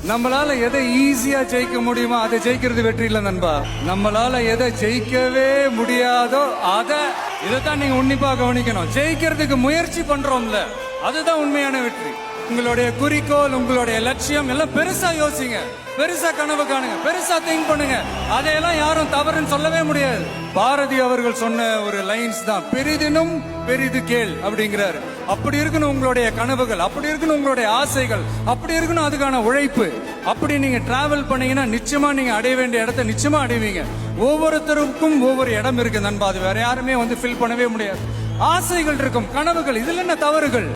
நம்மளால எதை ஈஸியா ஜெயிக்க முடியுமோ அதை ஜெயிக்கிறது வெற்றி இல்ல நண்பா. நம்மளால எதை ஜெயிக்கவே முடியாதோ இதைத்தான் நீங்க உன்னிப்பா கவனிக்கணும். ஜெயிக்கிறதுக்கு முயற்சி பண்றோம்ல, அதுதான் உண்மையான வெற்றி. உங்களுடைய குறிக்கோள், உங்களுடைய லட்சியம் எல்லாம் பெருசா யோசிங்க, பெருசா கனவு காணுங்க, பெருசா திங்க் பண்ணுங்க. அதையெல்லாம் யாரும் தவறுன்னு சொல்லவே முடியாது. பாரதி அவர்கள் சொன்ன ஒரு லைன்ஸ் தான், பெரிதினும் பெரிது கேள் அப்படிங்கிறாரு. அப்படி இருக்கணும் உங்களுடைய கனவுகள், அப்படி இருக்கணும் உங்களுடைய ஆசைகள், அப்படி இருக்கணும் அதுக்கான உழைப்பு. அப்படி நீங்க டிராவல் பண்ணீங்கன்னா நிச்சயமா நீங்க அடைய வேண்டிய இடத்தை நிச்சயமா அடைவீங்க. ஒவ்வொருத்தருக்கும் ஒவ்வொரு இடம் இருக்கு நண்பா, அது வேற யாருமே ஃபில் பண்ணவே முடியாது. ஆசைகள் இருக்கும், கனவுகள், இதுல என்ன தவறுகள்?